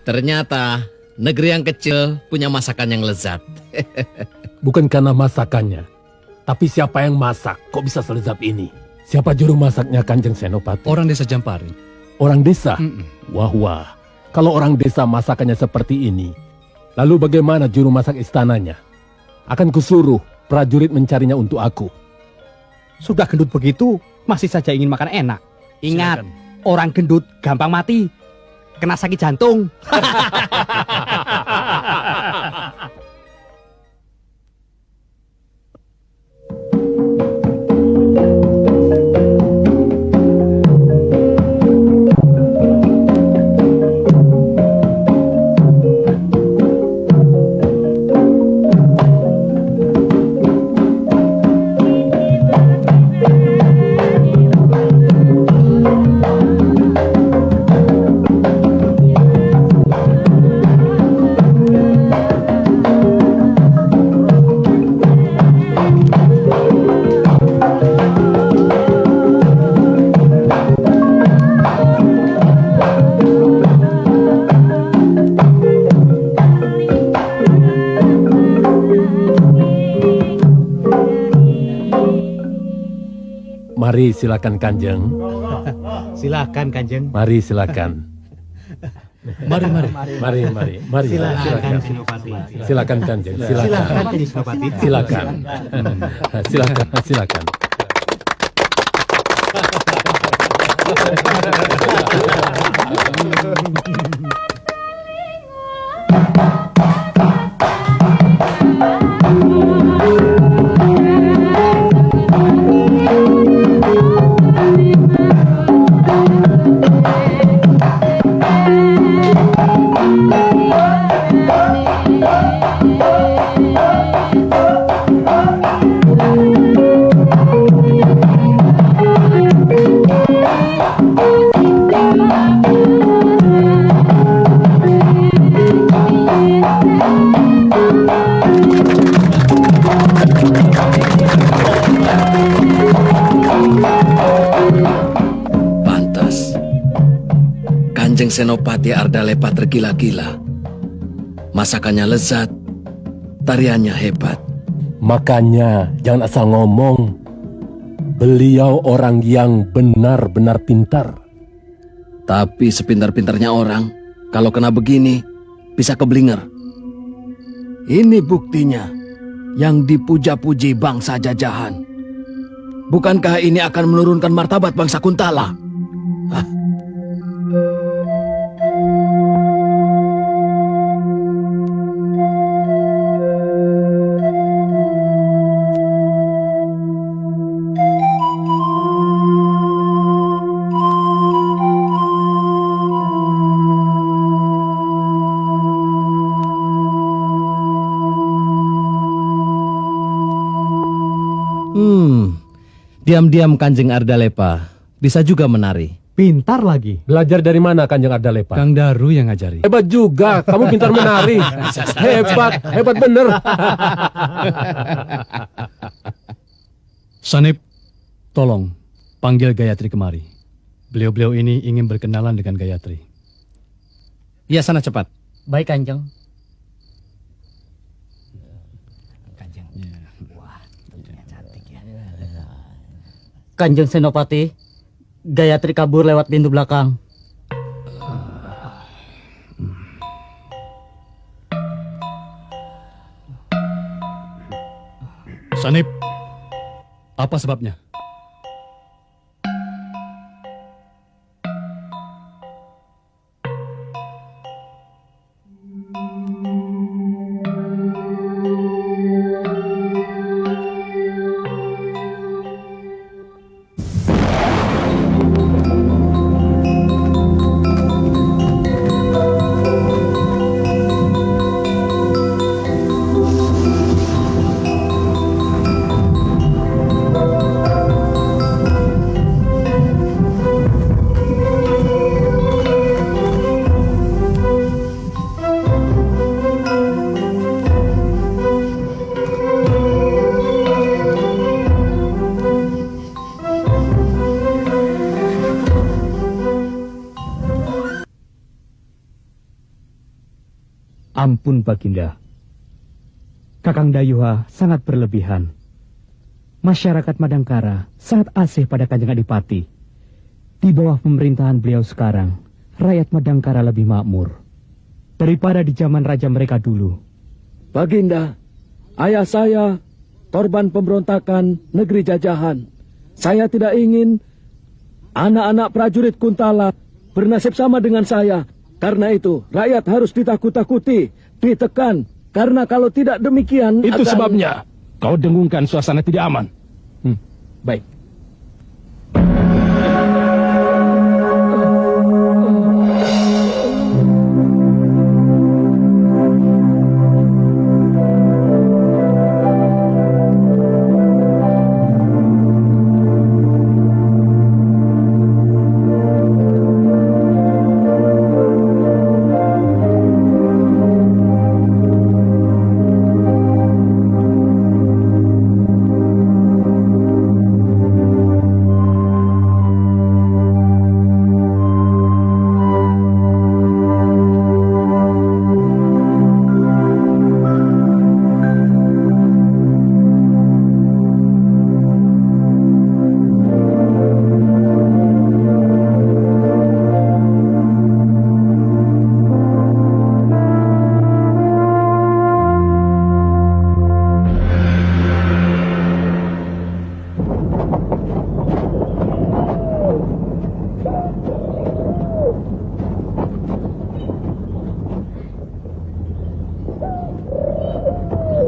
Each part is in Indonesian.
Ternyata negeri yang kecil punya masakan yang lezat. Bukan karena masakannya, tapi siapa yang masak kok bisa selezat ini? Siapa juru masaknya Kanjeng Senopati? Orang desa Jampari. Orang desa? Wah. Kalau orang desa masakannya seperti ini, lalu bagaimana juru masak istananya? Akan kusuruh prajurit mencarinya untuk aku. Sudah gendut begitu, masih saja ingin makan enak. Ingat, orang gendut gampang mati. Kena sakit jantung. Mari silakan Kanjeng. Silakan Kanjeng. Mari silakan. Mari. Silakan Senopati. Silakan Kanjeng. Silakan Senopati. Silakan. Silakan. Pantas Kanjeng Senopati Ardalepa tergila-gila. Masakannya lezat, tariannya hebat. Makanya jangan asal ngomong. Beliau orang yang benar-benar pintar. Tapi sepintar-pintarnya orang, kalau kena begini, bisa keblinger. Ini buktinya yang dipuja-puji bangsa jajahan. Bukankah ini akan menurunkan martabat bangsa Kuntala? Hah? Diam-diam Kanjeng Ardalepa bisa juga menari. Pintar lagi. Belajar dari mana Kanjeng Ardalepa? Kang Daru yang ngajari. Hebat juga, kamu pintar menari. Hebat bener. Sanip, tolong panggil Gayatri kemari. Beliau-beliau ini ingin berkenalan dengan Gayatri. Ya, sana cepat. Baik Kanjeng. Kanjeng Senopati, Gayatri kabur lewat pintu belakang. Sanip, apa sebabnya? Ampun Baginda. Kakang Dayuha sangat berlebihan. Masyarakat Madangkara sangat asih pada Kanjeng Adipati. Di bawah pemerintahan beliau sekarang, rakyat Madangkara lebih makmur daripada di zaman raja mereka dulu. Baginda, ayah saya korban pemberontakan negeri jajahan. Saya tidak ingin anak-anak prajurit Kuntala bernasib sama dengan saya. Karena itu, rakyat harus ditakut-takuti, ditekan. Karena kalau tidak demikian... Itu sebabnya kau dengungkan suasana tidak aman. Baik.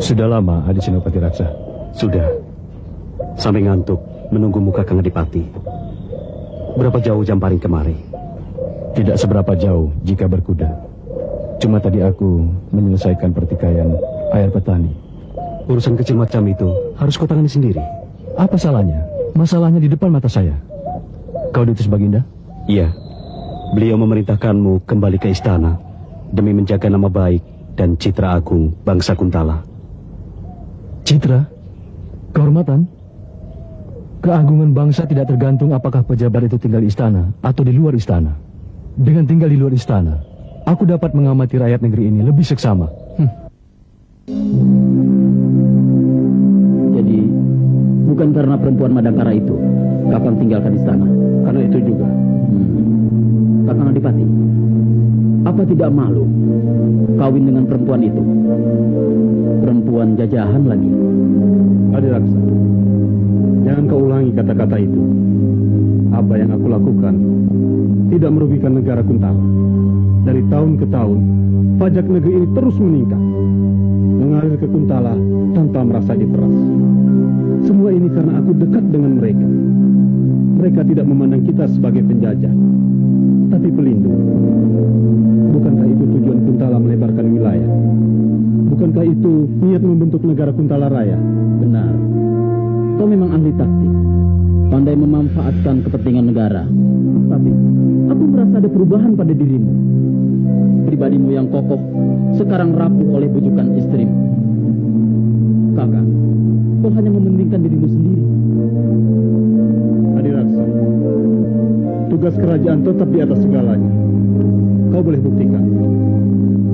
Sudah lama Adi Senopati Raksa? Sudah. Sampai ngantuk menunggu muka Kang Adipati. Berapa jauh Jamparing kemari? Tidak seberapa jauh jika berkuda. Cuma tadi aku menyelesaikan pertikaian air petani. Urusan kecil macam itu harus kau tangani sendiri. Apa salahnya? Masalahnya di depan mata saya. Kau diutus Baginda? Iya. Beliau memerintahkanmu kembali ke istana demi menjaga nama baik dan citra agung bangsa Kuntala. Citra? Kehormatan? Keagungan bangsa tidak tergantung apakah pejabat itu tinggal di istana atau di luar istana. Dengan tinggal di luar istana, aku dapat mengamati rakyat negeri ini lebih seksama. Jadi, bukan karena perempuan Madangkara itu, Kakang tinggalkan istana. Karena itu juga. Kakang Adipati, apa tidak malu kawin dengan perempuan itu? Perempuan jajahan lagi. Adiraksa, jangan kau ulangi kata-kata itu. Apa yang aku lakukan tidak merugikan negara Kuntala. Dari tahun ke tahun, pajak negeri ini terus meningkat, mengalir ke Kuntala tanpa merasa diperas. Semua ini karena aku dekat dengan mereka. Mereka tidak memandang kita sebagai penjajah, tapi pelindung. Bukankah itu tujuan Kuntala melebarkan wilayah? Bukankah itu niat membentuk negara Kuntala Raya? Benar. Kau memang ahli taktik, pandai memanfaatkan kepentingan negara. Tapi aku merasa ada perubahan pada dirimu. Pribadimu yang kokoh sekarang rapuh oleh bujukan istrimu. Kakak, kau hanya mementingkan dirimu sendiri. Adiraksa, tugas kerajaan tetap di atas segalanya. Kau boleh buktikan.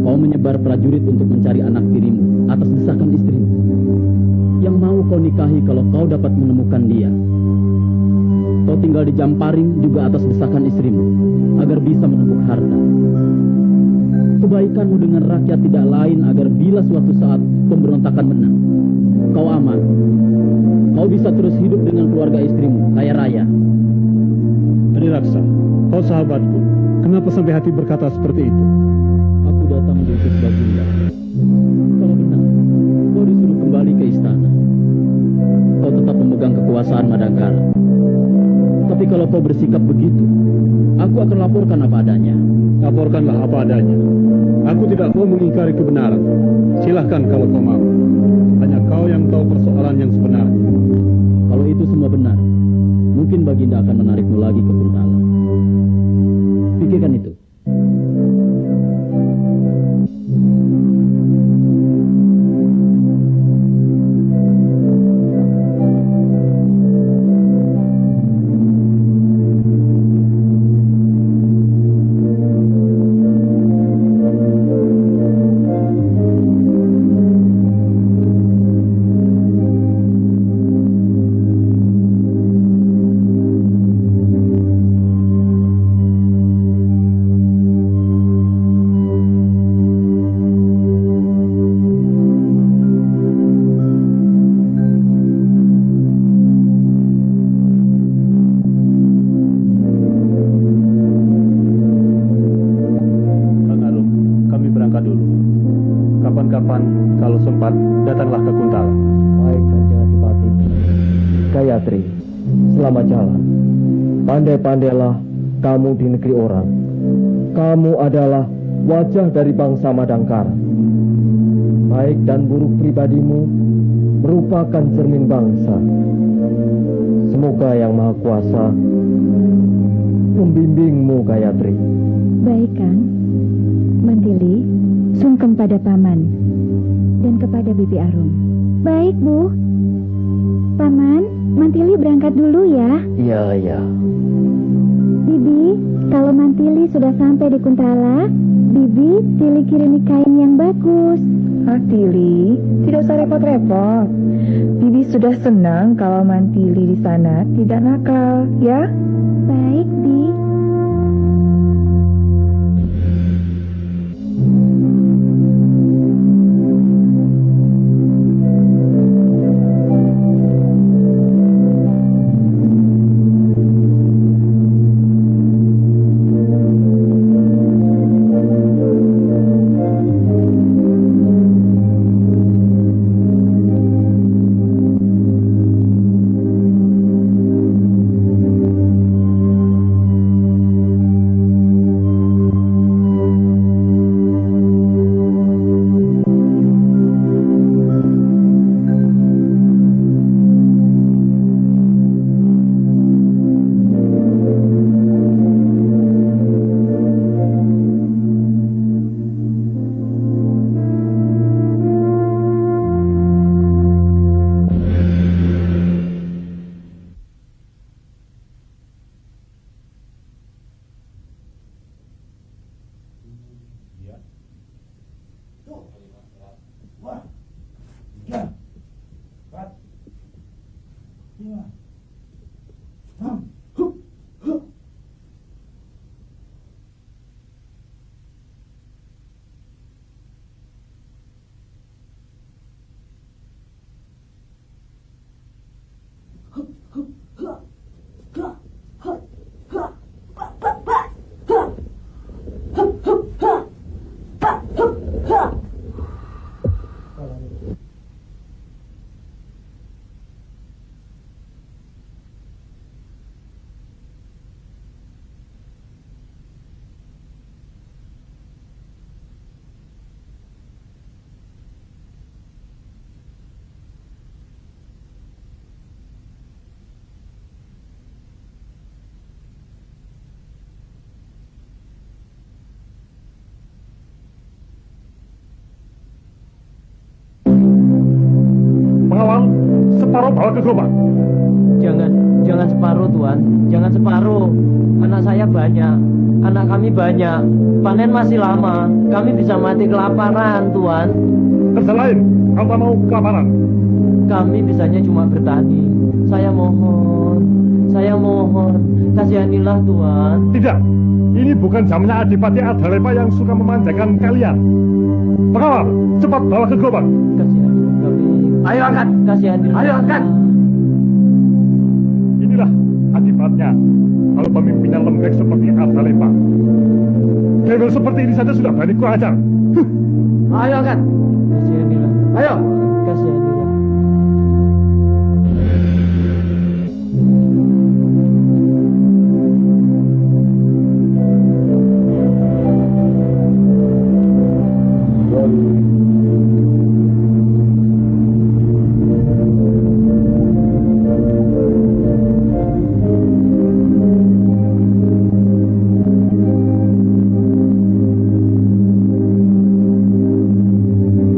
Kau menyebar prajurit untuk mencari anak tirimu atas desakan istrimu. Yang mau kau nikahi kalau kau dapat menemukan dia. Kau tinggal di Jamparing juga atas desakan istrimu, agar bisa menumpuk harta. Kebaikanmu dengan rakyat tidak lain agar bila suatu saat pemberontakan menang, kau aman. Kau bisa terus hidup dengan keluarga istrimu, kaya raya. Adiraksa, kau sahabatku. Kenapa sampai hati berkata seperti itu? Aku datang diutus Baginda. Kalau benar, kau disuruh kembali ke istana. Kau tetap memegang kekuasaan Madangkara. Tapi kalau kau bersikap begitu, aku akan laporkan apa adanya. Laporkanlah apa adanya. Aku tidak mau mengingkari kebenaran. Silahkan kalau kau mau. Hanya kau yang tahu persoalan yang sebenarnya. Kalau itu semua benar, mungkin Baginda akan menarikmu lagi ke Kuntala. Pikirkan itu. berangkat dulu. Kapan-kapan kalau sempat datanglah ke Kuntala. Baik, Kanjeng Adipati. Gayatri, selamat jalan. Pandai-pandailah kamu di negeri orang. Kamu adalah wajah dari bangsa Madangkara. Baik dan buruk pribadimu merupakan cermin bangsa. Semoga Yang Maha Kuasa membimbingmu, Gayatri. Baik, Kang. Mantili, sungkem pada Paman dan kepada Bibi Arum. Baik, Bu. Paman, Mantili berangkat dulu ya. Iya, iya. Bibi, kalau Mantili sudah sampai di Kuntala, Bibi Tili kirimi kain yang bagus. Tili, tidak usah repot-repot. Bibi sudah senang kalau Mantili di sana tidak nakal, ya? Baik, Bi. Pengawal, separuh bawa ke gerobak. Jangan separuh, Tuan. Jangan separuh. Anak saya banyak. Anak kami banyak. Panen masih lama. Kami bisa mati kelaparan, Tuan. Kerja lain, kamu mau kelaparan. Kami bisanya cuma bertani. Saya mohon. Kasihanilah, Tuan. Tidak, ini bukan zamannya Adipati Ardalepa yang suka memanjakan kalian. Pengawal, cepat bawa ke gerobak. Kasihanilah kami. Ayo angkat. Kasihanilah. Ayo angkat. Inilah akibatnya kalau pemimpinnya lembek seperti Ardalepa. Gembel seperti ini saja sudah berani kurang ajar. Ayo angkat. Kasihanilah. Ayo. Kasihanilah.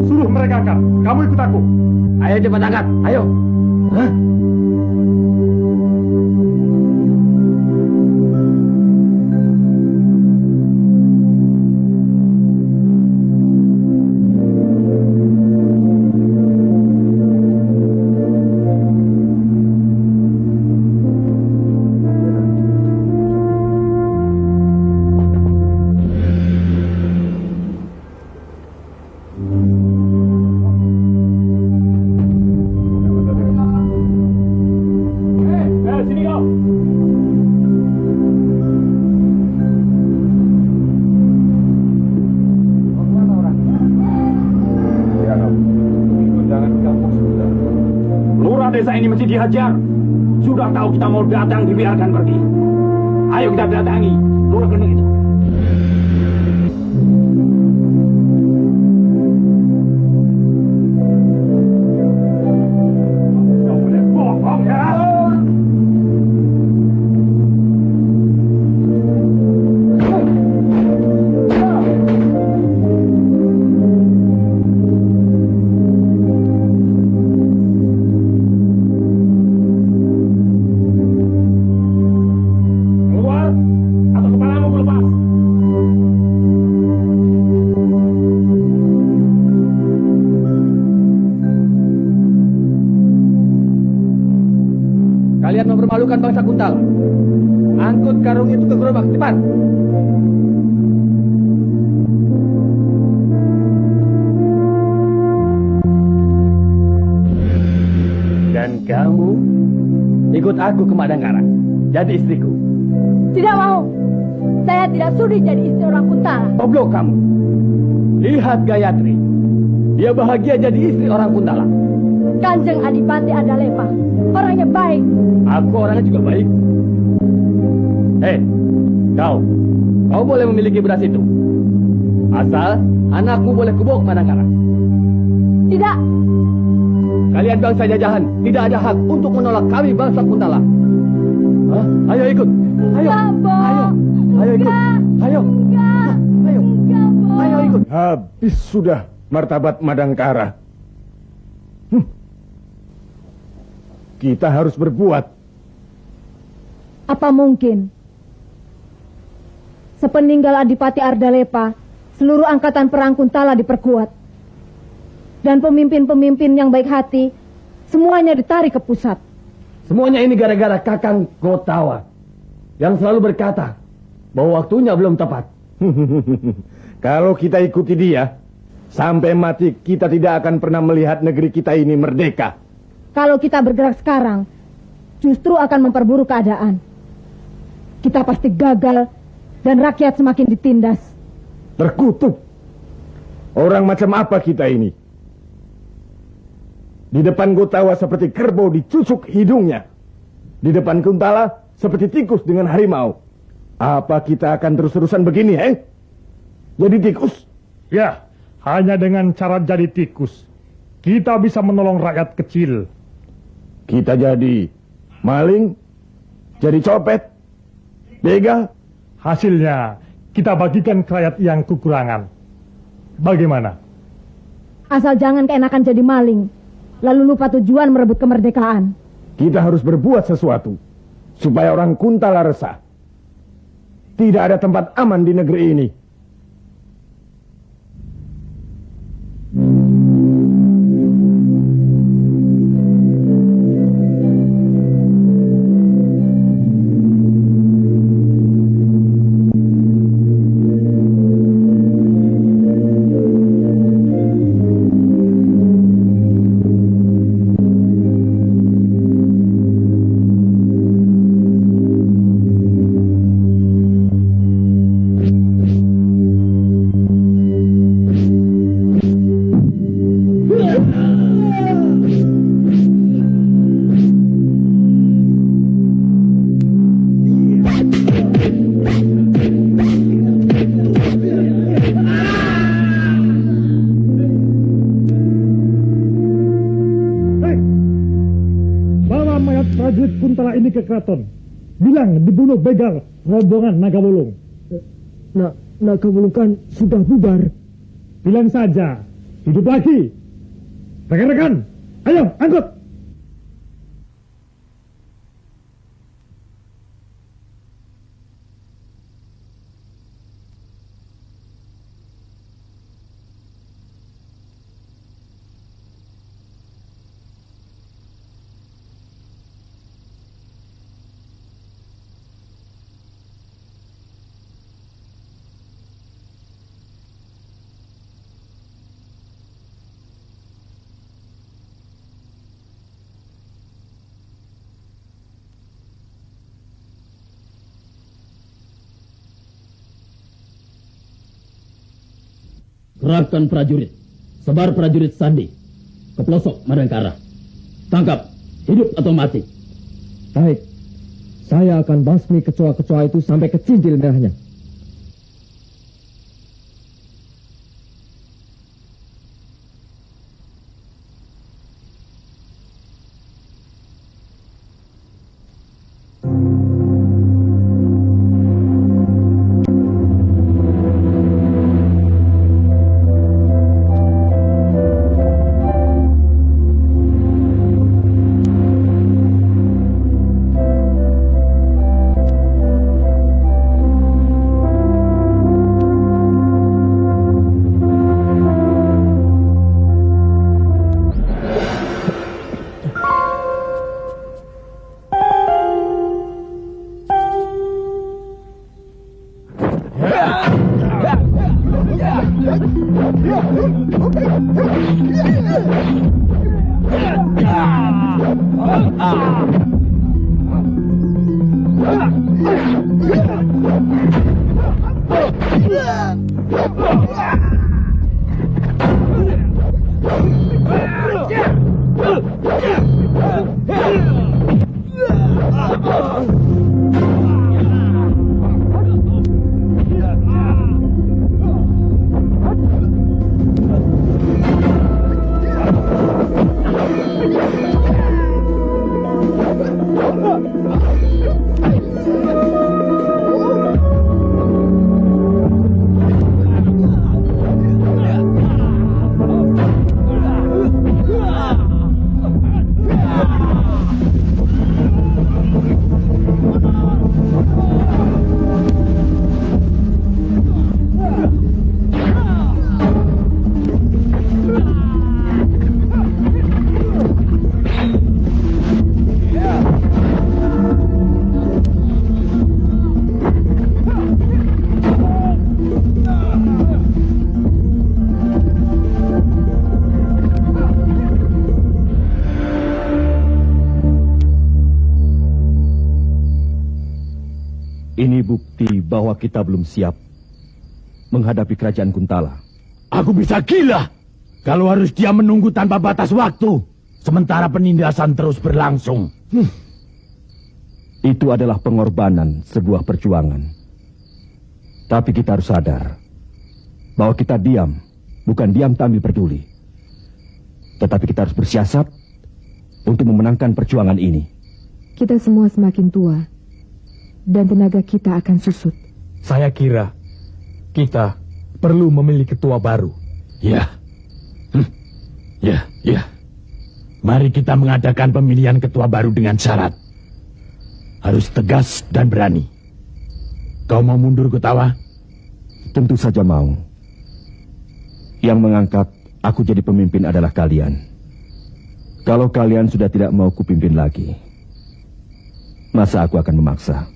Suruh mereka angkat. Kamu ikut aku. Ayo cepat angkat. Ayo. Hah? desa ini mesti dihajar. Sudah tahu kita mau datang, dibiarkan pergi. Ayo kita datangi Lurah Gendeng itu. Kau boleh bohong ya? Kalian mempermalukan bangsa Kuntala. Angkut karung itu ke gerobak, cepat. Dan kamu ikut aku ke Madangkara, jadi istriku. Tidak mau. Saya tidak sudi jadi istri orang Kuntala. Goblok kamu. Lihat Gayatri. Dia bahagia jadi istri orang Kuntala. Kanjeng Adipati Ardalepa, orangnya baik. Aku orangnya juga baik. Kau boleh memiliki beras itu. Asal anakmu boleh kubuk Madangkara. Tidak. Kalian bangsa jajahan tidak ada hak untuk menolak kami bangsa Kuntala. Hah? Ayo ikut. Ayo. Ayo ikut. Ayo. Ayo ikut. Habis sudah martabat Madangkara. Kita harus berbuat. Apa mungkin sepeninggal Adipati Ardalepa, seluruh angkatan perang Kuntala diperkuat, dan pemimpin-pemimpin yang baik hati semuanya ditarik ke pusat? Semuanya ini gara-gara Kakang Gotawa yang selalu berkata bahwa waktunya belum tepat. Kalau kita ikuti dia, sampai mati kita tidak akan pernah melihat negeri kita ini merdeka. Kalau kita bergerak sekarang, justru akan memperburuk keadaan. Kita pasti gagal dan rakyat semakin ditindas. Terkutuk. Orang macam apa kita ini? Di depan Gotawa seperti kerbau dicusuk hidungnya. Di depan Kuntala seperti tikus dengan harimau. Apa kita akan terus-terusan begini, Jadi tikus? Ya, hanya dengan cara jadi tikus kita bisa menolong rakyat kecil. Kita jadi maling, jadi copet, begal. Hasilnya kita bagikan ke rakyat yang kekurangan. Bagaimana? Asal jangan keenakan jadi maling, lalu lupa tujuan merebut kemerdekaan. Kita harus berbuat sesuatu supaya orang Kuntala resah. Tidak ada tempat aman di negeri ini. Prajurit Kuntala ini ke keraton. Bilang dibunuh begal rombongan Nagawulung. Nagawulung kan sudah bubar. Bilang saja, hidup lagi. Rekan-rekan, ayo angkut. Kerahkan prajurit, sebar prajurit sandi ke pelosok Madangkara. Tangkap hidup atau mati. Baik, saya akan basmi kecoa-kecoa itu sampai ke cincin merahnya. Ini bukti bahwa kita belum siap menghadapi kerajaan Kuntala. Aku bisa gila kalau harus dia menunggu tanpa batas waktu, sementara penindasan terus berlangsung. Itu adalah pengorbanan sebuah perjuangan. Tapi kita harus sadar bahwa kita diam, bukan diam tak ambil peduli. Tetapi kita harus bersiasat untuk memenangkan perjuangan ini. Kita semua semakin tua, dan tenaga kita akan susut. Saya kira kita perlu memilih ketua baru. Ya. Ya. Mari kita mengadakan pemilihan ketua baru dengan syarat harus tegas dan berani. Kau mau mundur, Kutawa? Tentu saja mau. Yang mengangkat aku jadi pemimpin adalah kalian. Kalau kalian sudah tidak mau kupimpin lagi, masa aku akan memaksa?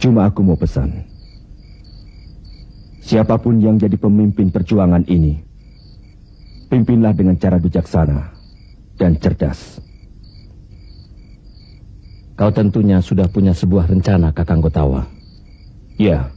Cuma aku mau pesan, siapapun yang jadi pemimpin perjuangan ini, pimpinlah dengan cara bijaksana dan cerdas. Kau tentunya sudah punya sebuah rencana, Kakang Kotawa. Ya,